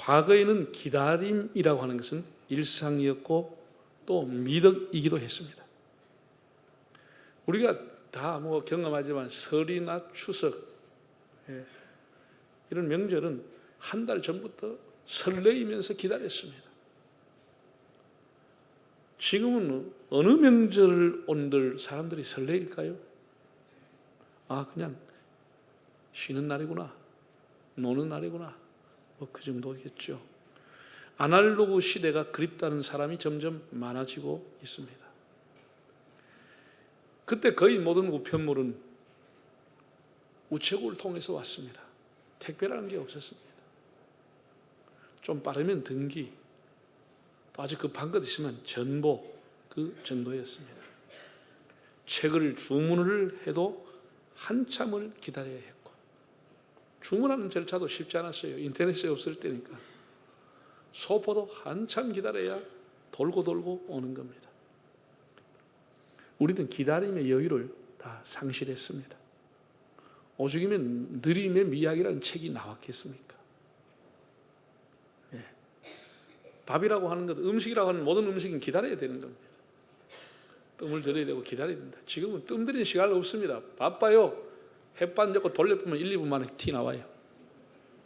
과거에는 기다림이라고 하는 것은 일상이었고 또 미덕이기도 했습니다. 우리가 다 경험하지만 설이나 추석 이런 명절은 한 달 전부터 설레이면서 기다렸습니다. 지금은 어느 명절 온들 사람들이 설레일까요? 그냥 쉬는 날이구나, 노는 날이구나, 그 정도겠죠. 아날로그 시대가 그립다는 사람이 점점 많아지고 있습니다. 그때 거의 모든 우편물은 우체국을 통해서 왔습니다. 택배라는 게 없었습니다. 좀 빠르면 등기, 또 아주 급한 것 있으면 전보, 그 정도였습니다. 책을 주문을 해도 한참을 기다려야 했고, 주문하는 절차도 쉽지 않았어요. 인터넷이 없을 때니까. 소포도 한참 기다려야 돌고 돌고 오는 겁니다. 우리는 기다림의 여유를 다 상실했습니다. 오죽이면 느림의 미학이라는 책이 나왔겠습니까? 밥이라고 하는 것, 음식이라고 하는 모든 음식은 기다려야 되는 겁니다. 뜸을 들여야 되고 기다려야 된다. 지금은 뜸 들이는 시간 없습니다. 바빠요. 햇반 넣고 돌려보면 1, 2분 만에 티 나와요.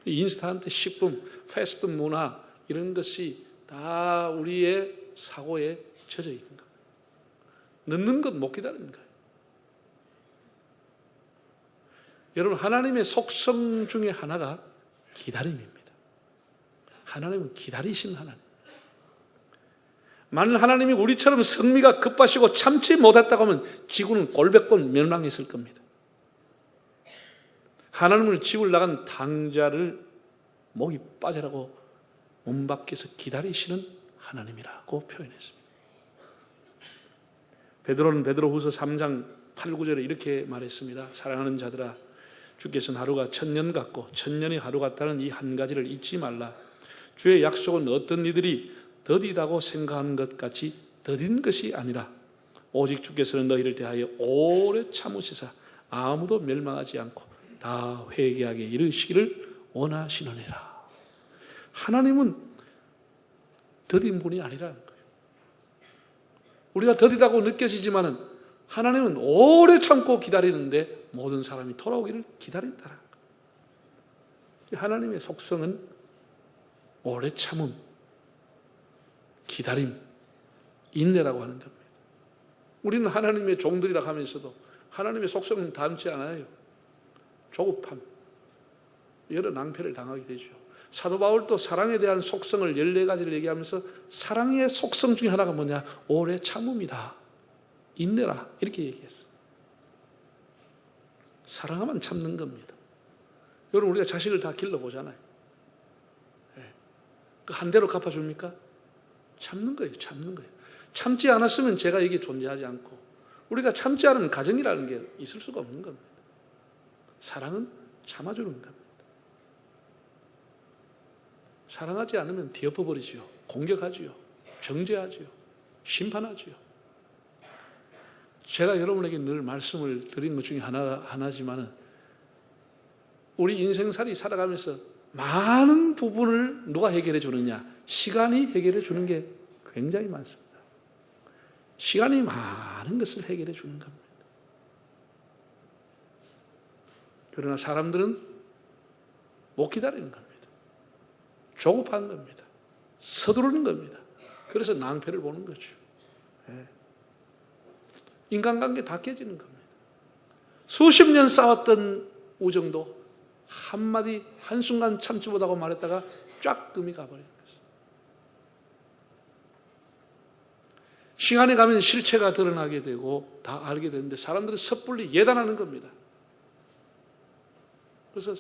인스턴트 식품, 패스트 문화 이런 것이 다 우리의 사고에 젖어 있는 겁니다. 늦는 것 못 기다리는 거예요. 여러분, 하나님의 속성 중에 하나가 기다림입니다. 하나님은 기다리신 하나님. 만일 하나님이 우리처럼 성미가 급하시고 참지 못했다고 하면 지구는 골백번 멸망했을 겁니다. 하나님을 집을 나간 당자를 목이 빠져라고 문 밖에서 기다리시는 하나님이라고 표현했습니다. 베드로는 베드로후서 3장 8, 9절에 이렇게 말했습니다. 사랑하는 자들아, 주께서는 하루가 천년 같고 천년이 하루 같다는 이 한 가지를 잊지 말라. 주의 약속은 어떤 이들이 더디다고 생각하는 것 같이 더딘 것이 아니라 오직 주께서는 너희를 대하여 오래 참으시사 아무도 멸망하지 않고 다 회개하게 이르시기를 원하시느니라. 하나님은 더딘 분이 아니라는 거예요. 우리가 더디다고 느껴지지만은 하나님은 오래 참고 기다리는데 모든 사람이 돌아오기를 기다린다는 거예요. 하나님의 속성은 오래 참음, 기다림, 인내라고 하는 겁니다. 우리는 하나님의 종들이라 하면서도 하나님의 속성은 닮지 않아요. 조급함, 여러 낭패를 당하게 되죠. 사도 바울도 사랑에 대한 속성을 14가지를 얘기하면서 사랑의 속성 중에 하나가 뭐냐? 오래 참음이다. 인내라. 이렇게 얘기했어. 사랑하면 참는 겁니다. 여러분, 우리가 자식을 다 길러보잖아요. 그 한 대로 갚아줍니까? 참는 거예요. 참는 거예요. 참지 않았으면 제가 이게 존재하지 않고 우리가 참지 않은 가정이라는 게 있을 수가 없는 겁니다. 사랑은 참아주는 겁니다. 사랑하지 않으면 뒤엎어버리지요. 공격하지요. 정죄하지요. 심판하지요. 제가 여러분에게 늘 말씀을 드린 것 중에 하나지만은 우리 인생살이 살아가면서 많은 부분을 누가 해결해 주느냐? 시간이 해결해 주는 게 굉장히 많습니다. 시간이 많은 것을 해결해 주는 겁니다. 그러나 사람들은 못 기다리는 겁니다. 조급한 겁니다. 서두르는 겁니다. 그래서 낭패를 보는 거죠. 인간관계 다 깨지는 겁니다. 수십 년 싸웠던 우정도 한마디 한순간 참지 못하고 말했다가 쫙 금이 가버리는 거죠. 시간이 가면 실체가 드러나게 되고 다 알게 되는데 사람들은 섣불리 예단하는 겁니다. 그래서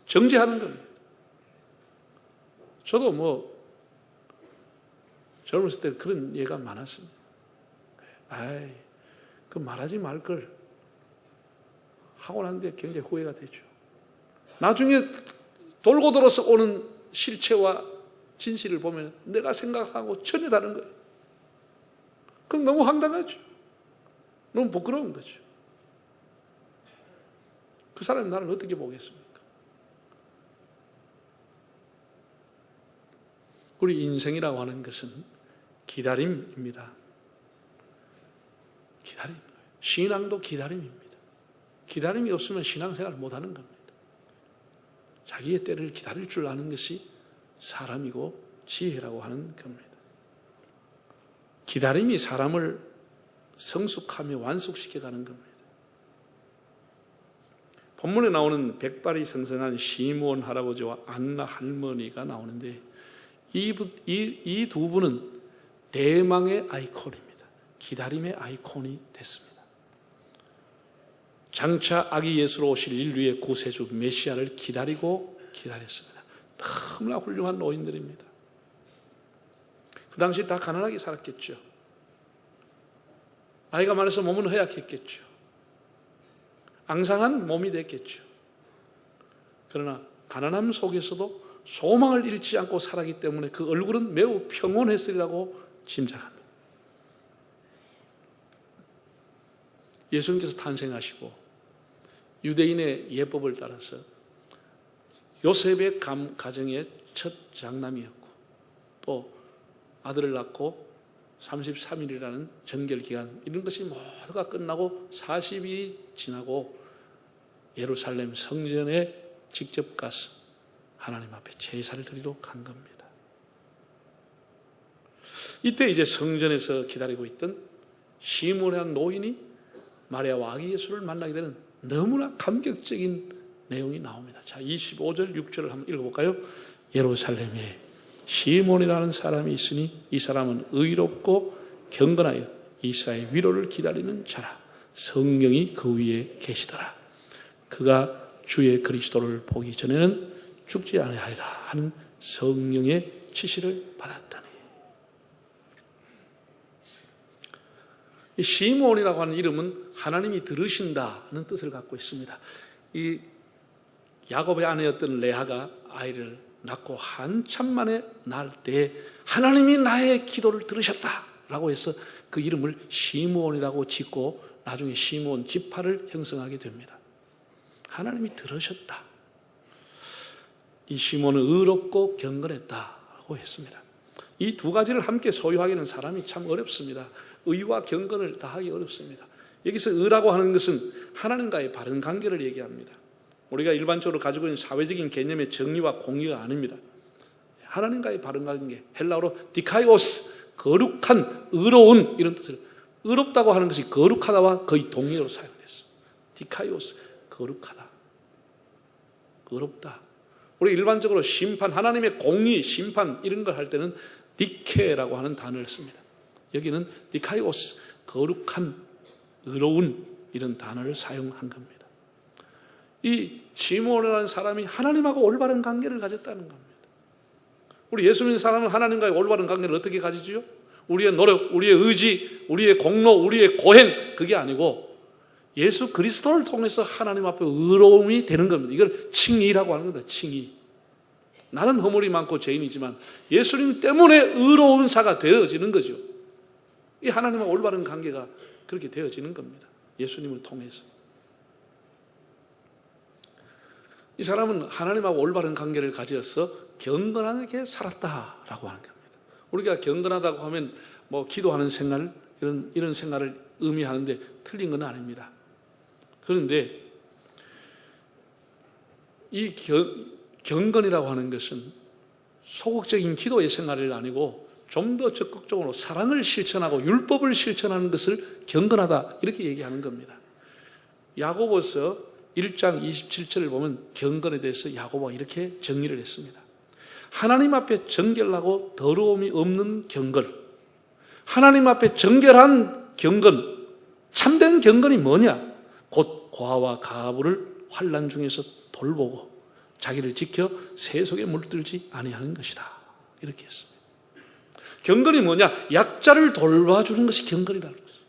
정죄하는 겁니다. 저도 젊었을 때 그런 예가 많았습니다. 그 말하지 말걸 하고 났는데 굉장히 후회가 되죠. 나중에 돌고 돌아서 오는 실체와 진실을 보면 내가 생각하고 전혀 다른 거예요. 그럼 너무 황당하죠. 너무 부끄러운 거죠. 그 사람이 나를 어떻게 보겠습니까? 우리 인생이라고 하는 것은 기다림입니다. 기다림. 신앙도 기다림입니다. 기다림이 없으면 신앙생활을 못하는 겁니다. 자기의 때를 기다릴 줄 아는 것이 사람이고 지혜라고 하는 겁니다. 기다림이 사람을 성숙하며 완숙시켜가는 겁니다. 본문에 나오는 백발이 성성한 시므온 할아버지와 안나 할머니가 나오는데 이 두 분은 대망의 아이콘입니다. 기다림의 아이콘이 됐습니다. 장차 아기 예수로 오실 인류의 구세주 메시아를 기다리고 기다렸습니다. 너무나 훌륭한 노인들입니다. 그 당시 다 가난하게 살았겠죠. 나이가 많아서 몸은 허약했겠죠. 앙상한 몸이 됐겠죠. 그러나 가난함 속에서도 소망을 잃지 않고 살았기 때문에 그 얼굴은 매우 평온했으리라고 짐작합니다. 예수님께서 탄생하시고 유대인의 예법을 따라서 요셉의 가정의 첫 장남이었고 또 아들을 낳고 33일이라는 정결기간 이런 것이 모두가 끝나고 40일이 지나고 예루살렘 성전에 직접 가서 하나님 앞에 제사를 드리러 간 겁니다. 이때 이제 성전에서 기다리고 있던 시므온이라는 노인이 마리아와 아기 예수를 만나게 되는 너무나 감격적인 내용이 나옵니다. 자, 25절 6절을 한번 읽어볼까요? 예루살렘에 시므온이라는 사람이 있으니 이 사람은 의롭고 경건하여 이스라엘 위로를 기다리는 자라. 성령이 그 위에 계시더라. 그가 주의 그리스도를 보기 전에는 죽지 아니하리라 하는 성령의 지시를 받았다니. 이 시므온이라고 하는 이름은 하나님이 들으신다는 뜻을 갖고 있습니다. 이 야곱의 아내였던 레아가 아이를 낳고 한참 만에 낳을 때 하나님이 나의 기도를 들으셨다라고 해서 그 이름을 시므온이라고 짓고 나중에 시므온 지파를 형성하게 됩니다. 하나님이 들으셨다. 이 시므온은 의롭고 경건했다고 했습니다. 이 두 가지를 함께 소유하기는 사람이 참 어렵습니다. 의와 경건을 다 하기 어렵습니다. 여기서 의라고 하는 것은 하나님과의 바른 관계를 얘기합니다. 우리가 일반적으로 가지고 있는 사회적인 개념의 정의와 공의가 아닙니다. 하나님과의 바른 관계, 헬라어로 디카이오스, 거룩한, 의로운 이런 뜻을, 의롭다고 하는 것이 거룩하다와 거의 동의어로 사용됐어. 디카이오스, 거룩하다, 의롭다. 우리 일반적으로 심판, 하나님의 공의, 심판 이런 걸 할 때는 디케라고 하는 단어를 씁니다. 여기는 디카이오스, 거룩한, 의로운 이런 단어를 사용한 겁니다. 이 시므온이라는 사람이 하나님하고 올바른 관계를 가졌다는 겁니다. 우리 예수 믿는 사람은 하나님과의 올바른 관계를 어떻게 가지지요? 우리의 노력, 우리의 의지, 우리의 공로, 우리의 고행 그게 아니고 예수 그리스도를 통해서 하나님 앞에 의로움이 되는 겁니다. 이걸 칭의라고 하는 겁니다. 칭의. 나는 허물이 많고 죄인이지만 예수님 때문에 의로운 자가 되어지는 거죠. 이 하나님과 올바른 관계가 그렇게 되어지는 겁니다. 예수님을 통해서. 이 사람은 하나님하고 올바른 관계를 가져서 경건하게 살았다라고 하는 겁니다. 우리가 경건하다고 하면 뭐 기도하는 생활 이런 생활을 의미하는데 틀린 건 아닙니다. 그런데 이 경건이라고 하는 것은 소극적인 기도의 생활이 아니고 좀 더 적극적으로 사랑을 실천하고 율법을 실천하는 것을 경건하다 이렇게 얘기하는 겁니다. 야고보서 1장 27절을 보면 경건에 대해서 야고보가 이렇게 정리를 했습니다. 하나님 앞에 정결하고 더러움이 없는 경건, 하나님 앞에 정결한 경건, 참된 경건이 뭐냐? 곧 고아와 가부를 환난 중에서 돌보고 자기를 지켜 세속에 물들지 아니하는 것이다. 이렇게 했습니다. 경건이 뭐냐? 약자를 돌봐주는 것이 경건이라는 것이죠.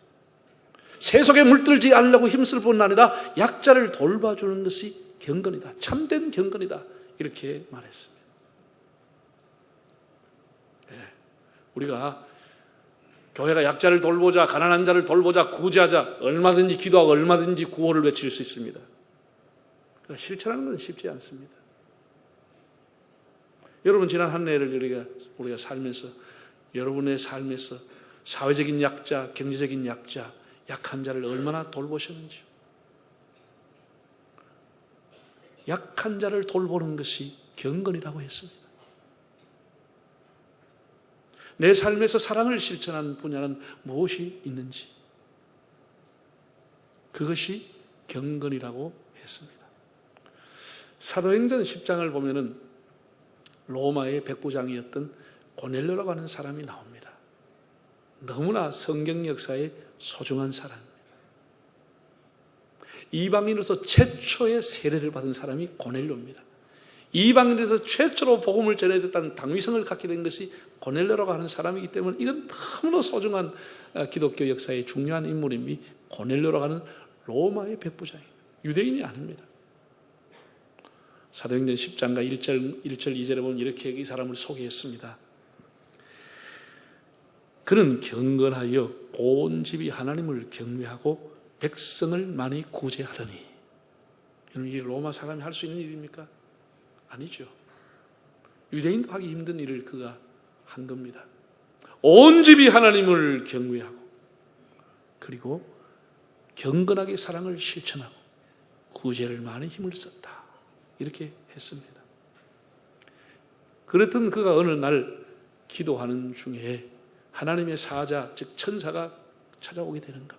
세속에 물들지 않으려고 힘쓸 뿐 아니라 약자를 돌봐주는 것이 경건이다. 참된 경건이다. 이렇게 말했습니다. 네. 우리가 교회가 약자를 돌보자, 가난한 자를 돌보자, 구제하자 얼마든지 기도하고 얼마든지 구호를 외칠 수 있습니다. 그러나 실천하는 건 쉽지 않습니다. 여러분, 지난 한 해를 우리가 살면서 여러분의 삶에서 사회적인 약자, 경제적인 약자, 약한 자를 얼마나 돌보셨는지요. 약한 자를 돌보는 것이 경건이라고 했습니다. 내 삶에서 사랑을 실천하는 분야는 무엇이 있는지, 그것이 경건이라고 했습니다. 사도행전 10장을 보면은 로마의 백부장이었던 고넬료라고 하는 사람이 나옵니다. 너무나 성경 역사에 소중한 사람입니다. 이방인으로서 최초의 세례를 받은 사람이 고넬료입니다. 이방인에서 최초로 복음을 전해졌다는 당위성을 갖게 된 것이 고넬료라고 하는 사람이기 때문에 이건 너무나 소중한 기독교 역사의 중요한 인물임이 고넬료라고 하는 로마의 백부장입니다. 유대인이 아닙니다. 사도행전 10장과 1절 2절에 보면 이렇게 이 사람을 소개했습니다. 그는 경건하여 온 집이 하나님을 경외하고 백성을 많이 구제하더니. 이게 로마 사람이 할 수 있는 일입니까? 아니죠. 유대인도 하기 힘든 일을 그가 한 겁니다. 온 집이 하나님을 경외하고, 그리고 경건하게 사랑을 실천하고 구제를 많이 힘을 썼다, 이렇게 했습니다. 그랬던 그가 어느 날 기도하는 중에 하나님의 사자, 즉 천사가 찾아오게 되는 겁니다.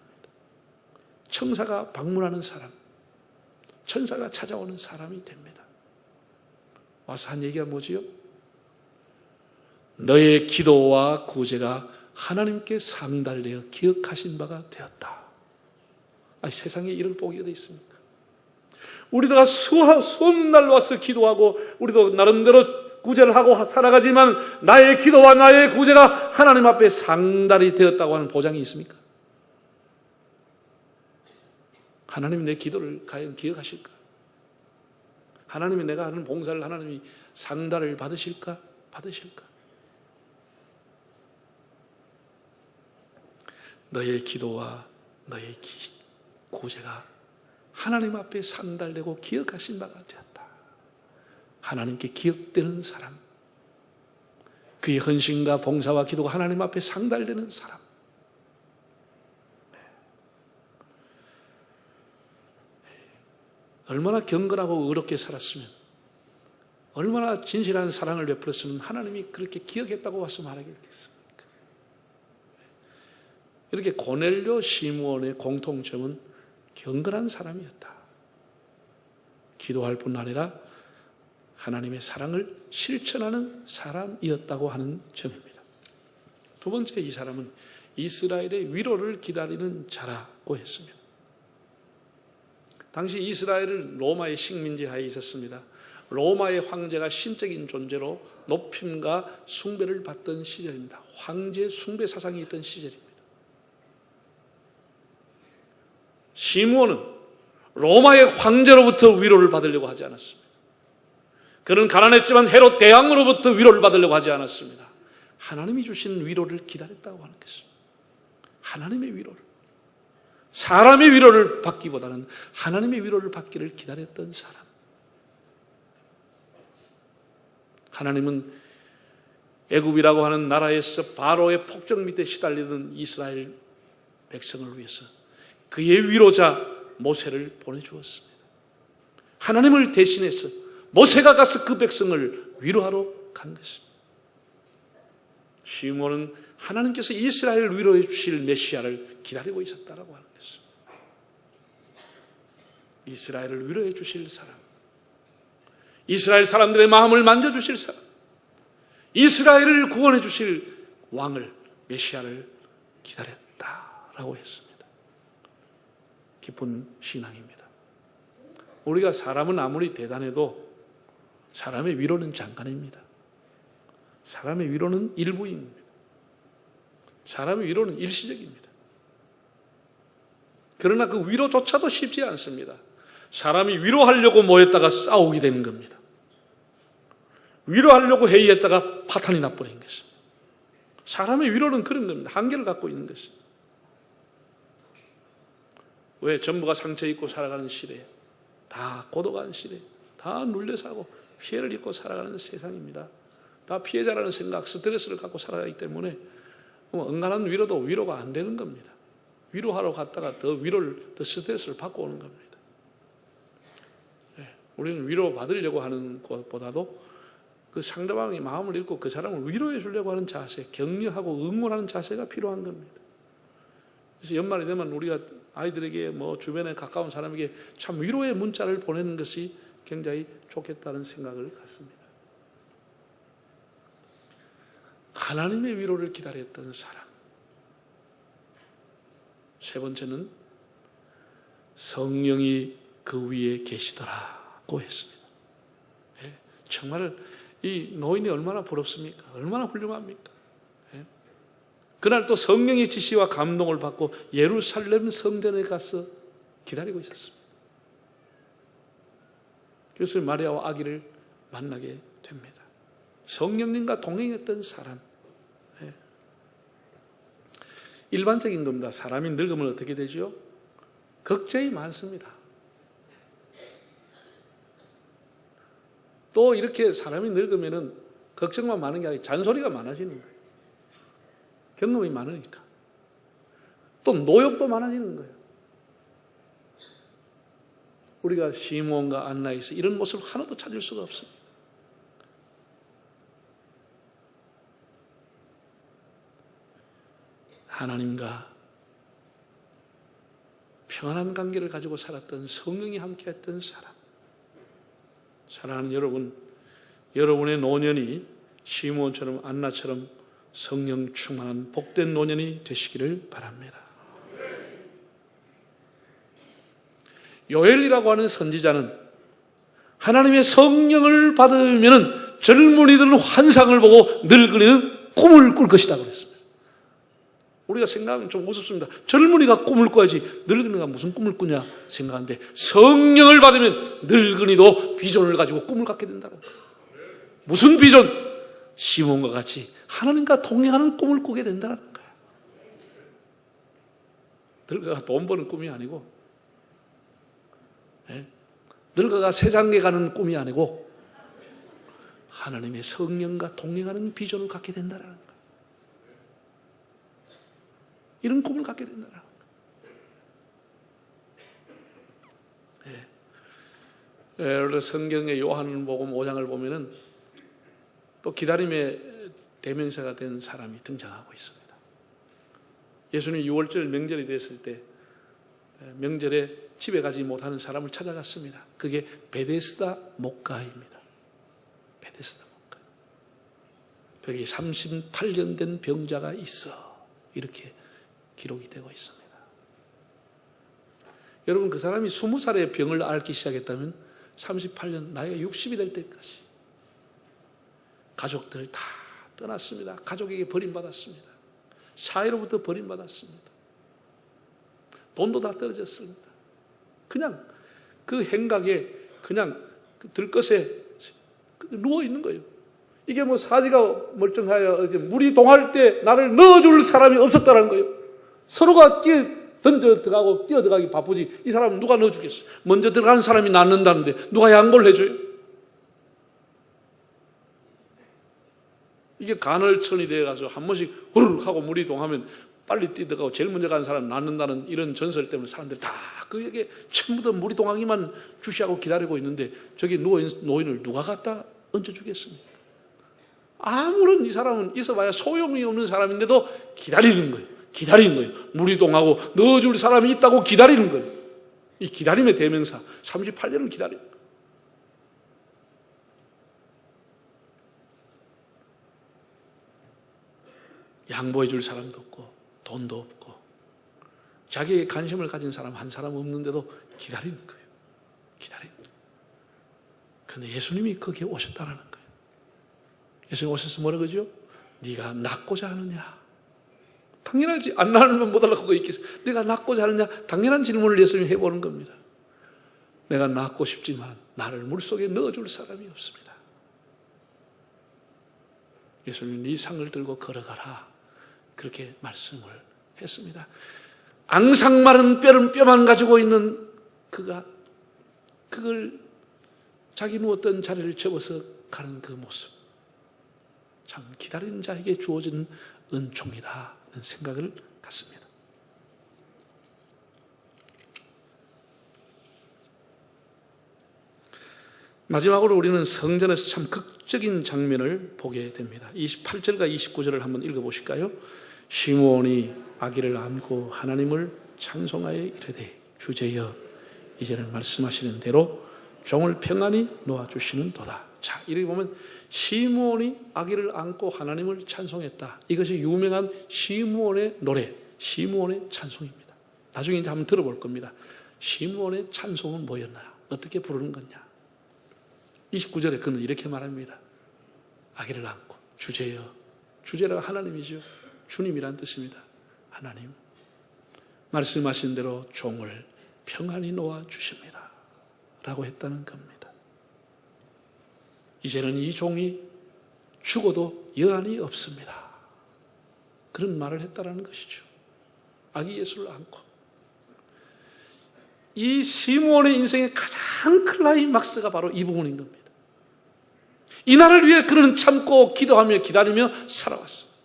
천사가 방문하는 사람, 천사가 찾아오는 사람이 됩니다. 와서 한 얘기가 뭐지요? 너의 기도와 구제가 하나님께 상달되어 기억하신 바가 되었다. 세상에 이런 복이 어디 있습니까? 우리가 수없는 날 와서 기도하고 우리도 나름대로 구제를 하고 살아가지만 나의 기도와 나의 구제가 하나님 앞에 상달이 되었다고 하는 보장이 있습니까? 하나님이 내 기도를 과연 기억하실까? 하나님이 내가 하는 봉사를 하나님이 상달을 받으실까? 너의 기도와 너의 구제가 하나님 앞에 상달되고 기억하신 바가 되었다. 하나님께 기억되는 사람, 그의 헌신과 봉사와 기도가 하나님 앞에 상달되는 사람. 얼마나 경건하고 의롭게 살았으면, 얼마나 진실한 사랑을 베풀었으면 하나님이 그렇게 기억했다고 와서 말하겠습니까? 이렇게 고넬료 시므온의 공통점은 경건한 사람이었다. 기도할 뿐 아니라 하나님의 사랑을 실천하는 사람이었다고 하는 점입니다. 두 번째, 이 사람은 이스라엘의 위로를 기다리는 자라고 했습니다. 당시 이스라엘은 로마의 식민지 하에 있었습니다. 로마의 황제가 신적인 존재로 높임과 숭배를 받던 시절입니다. 황제 숭배 사상이 있던 시절입니다. 시므온은 로마의 황제로부터 위로를 받으려고 하지 않았습니다. 그는 가난했지만 헤롯 대왕으로부터 위로를 받으려고 하지 않았습니다. 하나님이 주신 위로를 기다렸다고 하는 것입니다. 하나님의 위로를, 사람의 위로를 받기보다는 하나님의 위로를 받기를 기다렸던 사람. 하나님은 애굽이라고 하는 나라에서 바로의 폭정 밑에 시달리던 이스라엘 백성을 위해서 그의 위로자 모세를 보내주었습니다. 하나님을 대신해서 모세가 가서 그 백성을 위로하러 간 것입니다. 시므온은 하나님께서 이스라엘을 위로해 주실 메시아를 기다리고 있었다라고 하는 것입니다. 이스라엘을 위로해 주실 사람, 이스라엘 사람들의 마음을 만져주실 사람, 이스라엘을 구원해 주실 왕을, 메시아를 기다렸다라고 했습니다. 깊은 신앙입니다. 우리가 사람은 아무리 대단해도 사람의 위로는 잠깐입니다. 사람의 위로는 일부입니다. 사람의 위로는 일시적입니다. 그러나 그 위로조차도 쉽지 않습니다. 사람이 위로하려고 모였다가 싸우게 되는 겁니다. 위로하려고 회의했다가 파탄이 나버린 것입니다. 사람의 위로는 그런 겁니다. 한계를 갖고 있는 것입니다. 왜? 전부가 상처 입고 살아가는 시대에, 다 고독한 시대에, 다 눌려 사고 피해를 입고 살아가는 세상입니다. 다 피해자라는 생각, 스트레스를 갖고 살아가기 때문에 은간한 위로도 위로가 안 되는 겁니다. 위로하러 갔다가 더 스트레스를 받고 오는 겁니다. 우리는 위로 받으려고 하는 것보다도 그 상대방의 마음을 읽고 그 사람을 위로해 주려고 하는 자세, 격려하고 응원하는 자세가 필요한 겁니다. 그래서 연말이 되면 우리가 아이들에게 주변에 가까운 사람에게 참 위로의 문자를 보내는 것이 굉장히 좋겠다는 생각을 갖습니다. 하나님의 위로를 기다렸던 사람. 세 번째는 성령이 그 위에 계시더라고 했습니다. 정말 이 노인이 얼마나 부럽습니까? 얼마나 훌륭합니까? 그날 또 성령의 지시와 감동을 받고 예루살렘 성전에 가서 기다리고 있었습니다. 그래서 마리아와 아기를 만나게 됩니다. 성령님과 동행했던 사람. 일반적인 겁니다. 사람이 늙으면 어떻게 되죠? 걱정이 많습니다. 또 이렇게 사람이 늙으면 걱정만 많은 게 아니라 잔소리가 많아지는 거예요. 경험이 많으니까. 또 노역도 많아지는 거예요. 우리가 시몬과 안나에서 이런 모습을 하나도 찾을 수가 없습니다. 하나님과 평안한 관계를 가지고 살았던 성령이 함께했던 사람. 사랑하는 여러분, 여러분의 노년이 시몬처럼 안나처럼 성령 충만한 복된 노년이 되시기를 바랍니다. 요엘이라고 하는 선지자는 하나님의 성령을 받으면 젊은이들은 환상을 보고 늙은이는 꿈을 꿀 것이다 그랬습니다. 우리가 생각하면 좀 우습습니다. 젊은이가 꿈을 꿔야지 늙은이가 무슨 꿈을 꾸냐 생각하는데 성령을 받으면 늙은이도 비전을 가지고 꿈을 갖게 된다는 거예요. 무슨 비전? 시몬과 같이 하나님과 동행하는 꿈을 꾸게 된다는 거예요. 늙어가 돈 버는 꿈이 아니고 늙어가 세상에 가는 꿈이 아니고 하나님의 성령과 동행하는 비전을 갖게 된다는 거예요. 이런 꿈을 갖게 된다는 거예요. 성경의 요한복음 5장을 보면은 또 기다림의 대명사가 된 사람이 등장하고 있습니다. 예수님이 6월절 명절이 됐을 때 명절에 집에 가지 못하는 사람을 찾아갔습니다. 그게 베데스다 목가입니다. 베데스다 목가. 거기 38년 된 병자가 있어. 이렇게 기록이 되고 있습니다. 여러분, 그 사람이 20살에 병을 앓기 시작했다면 38년, 나이가 60이 될 때까지 가족들 다 떠났습니다. 가족에게 버림받았습니다. 사회로부터 버림받았습니다. 돈도 다 떨어졌습니다. 그냥 그 행각에 그냥 들것에 누워있는 거예요. 이게 사지가 멀쩡하여 물이 동할 때 나를 넣어줄 사람이 없었다는 거예요. 서로가 던져 들어가고 뛰어 들어가기 바쁘지 이 사람은 누가 넣어주겠어? 먼저 들어가는 사람이 낫는다는데 누가 양보를 해줘요? 이게 간헐천이 되어가지고 한 번씩 후루룩 하고 물이 동하면 빨리 뛰어들어가고 제일 먼저 가는 사람 낫는다는 이런 전설 때문에 사람들이 다 그에게 전부 다 물이 동하기만 주시하고 기다리고 있는데 저기 누워있는 노인을 누가 갖다 얹어주겠습니까? 아무런 이 사람은 있어봐야 소용이 없는 사람인데도 기다리는 거예요. 기다리는 거예요. 물이 동하고 넣어줄 사람이 있다고 기다리는 거예요. 이 기다림의 대명사 38년을 기다립니다. 양보해 줄 사람도 없고 돈도 없고 자기의 관심을 가진 사람 한 사람 없는데도 기다리는 거예요. 기다리는 거예요. 그런데 예수님이 거기에 오셨다는 거예요. 예수님 오셔서 뭐라 그러죠? 네가 낫고자 하느냐? 당연하지. 안 나으면 못 하려고 있겠어. 네가 낫고자 하느냐? 당연한 질문을 예수님이 해보는 겁니다. 내가 낫고 싶지만 나를 물속에 넣어줄 사람이 없습니다. 예수님이 네 상을 들고 걸어가라. 그렇게 말씀을 했습니다. 앙상 마른 뼈만 가지고 있는 그가 그걸 자기 누웠던 자리를 접어서 가는 그 모습. 참 기다리는 자에게 주어지는 은총이다 하는 생각을 갖습니다. 마지막으로 우리는 성전에서 참 극적인 장면을 보게 됩니다. 28절과 29절을 한번 읽어보실까요? 시므온이 아기를 안고 하나님을 찬송하여 이르되 주제여 이제는 말씀하시는 대로 종을 평안히 놓아주시는 도다. 자, 이렇게 보면 시므온이 아기를 안고 하나님을 찬송했다. 이것이 유명한 시므온의 노래, 시므온의 찬송입니다. 나중에 이제 한번 들어볼 겁니다. 시므온의 찬송은 뭐였나? 어떻게 부르는 거냐? 29절에 그는 이렇게 말합니다. 아기를 안고 주제여, 주제라가 하나님이죠. 주님이란 뜻입니다. 하나님, 말씀하신 대로 종을 평안히 놓아주십니다 라고 했다는 겁니다. 이제는 이 종이 죽어도 여한이 없습니다. 그런 말을 했다는 것이죠. 아기 예수를 안고. 이 시므온의 인생의 가장 클라이막스가 바로 이 부분인 겁니다. 이 날을 위해 그는 참고 기도하며 기다리며 살아왔습니다.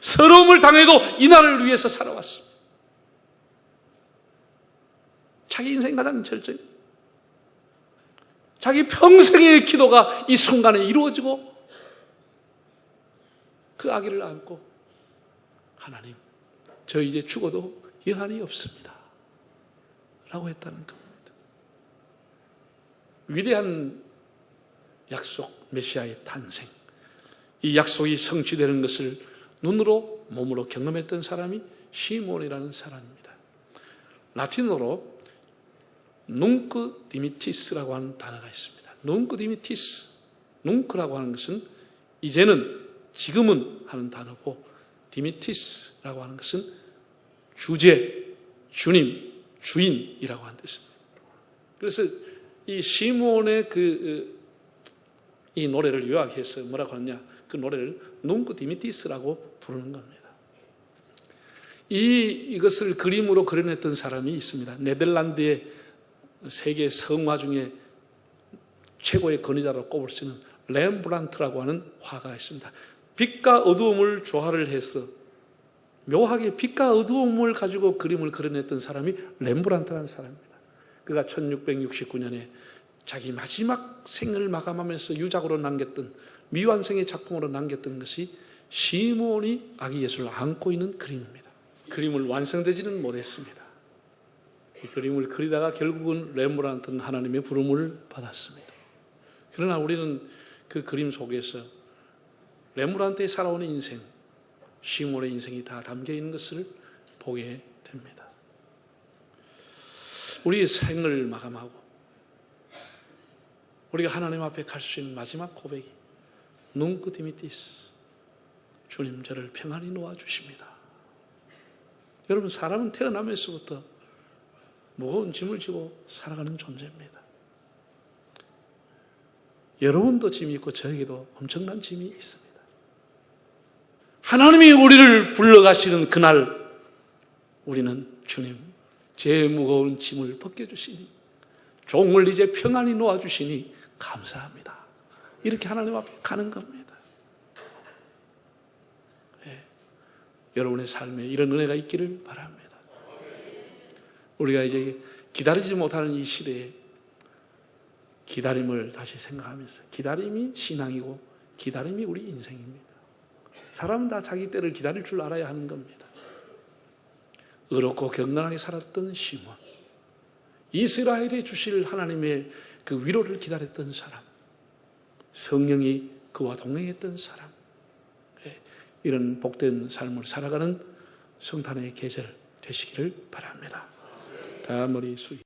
서러움을 당해도 이 날을 위해서 살아왔습니다. 자기 인생 가장 절정, 자기 평생의 기도가 이 순간에 이루어지고 그 아기를 안고 하나님, 저 이제 죽어도 여한이 없습니다 라고 했다는 겁니다. 위대한 약속, 메시아의 탄생, 이 약속이 성취되는 것을 눈으로 몸으로 경험했던 사람이 시므온이라는 사람입니다. 라틴어로 눅크 디미티스라고 하는 단어가 있습니다. 눅크 디미티스, 눅크라고 하는 것은 이제는, 지금은 하는 단어고, 디미티스라고 하는 것은 주제, 주님, 주인이라고 하는 뜻입니다. 그래서 이 시므온의 이 노래를 요약해서 뭐라고 하느냐, 그 노래를 눅크 디미티스라고 부르는 겁니다. 이것을 그림으로 그려냈던 사람이 있습니다. 네덜란드의 세계 성화 중에 최고의 권위자로 꼽을 수 있는 렘브란트라고 하는 화가가 있습니다. 빛과 어두움을 조화를 해서 묘하게 빛과 어두움을 가지고 그림을 그려냈던 사람이 렘브란트라는 사람입니다. 그가 1669년에 자기 마지막 생을 마감하면서 유작으로 남겼던, 미완성의 작품으로 남겼던 것이 시므온이 아기 예수를 안고 있는 그림입니다. 그림을 완성되지는 못했습니다. 이 그림을 그리다가 결국은 렘브란트는 하나님의 부름을 받았습니다. 그러나 우리는 그 그림 속에서 렘브란트의 살아오는 인생, 시므온의 인생이 다 담겨 있는 것을 보게 됩니다. 우리의 생을 마감하고 우리가 하나님 앞에 갈 수 있는 마지막 고백이 눅크 디미티스, 주님 저를 평안히 놓아주십니다. 여러분, 사람은 태어나면서부터 무거운 짐을 지고 살아가는 존재입니다. 여러분도 짐이 있고 저에게도 엄청난 짐이 있습니다. 하나님이 우리를 불러가시는 그날 우리는 주님, 제 무거운 짐을 벗겨주시니, 종을 이제 평안히 놓아주시니 감사합니다, 이렇게 하나님 앞에 가는 겁니다. 네. 여러분의 삶에 이런 은혜가 있기를 바랍니다. 우리가 이제 기다리지 못하는 이 시대에 기다림을 다시 생각하면서, 기다림이 신앙이고 기다림이 우리 인생입니다. 사람은 다 자기 때를 기다릴 줄 알아야 하는 겁니다. 의롭고 경건하게 살았던 시므온, 이스라엘에 주실 하나님의 그 위로를 기다렸던 사람, 성령이 그와 동행했던 사람, 이런 복된 삶을 살아가는 성탄의 계절 되시기를 바랍니다. 다 머리 숙이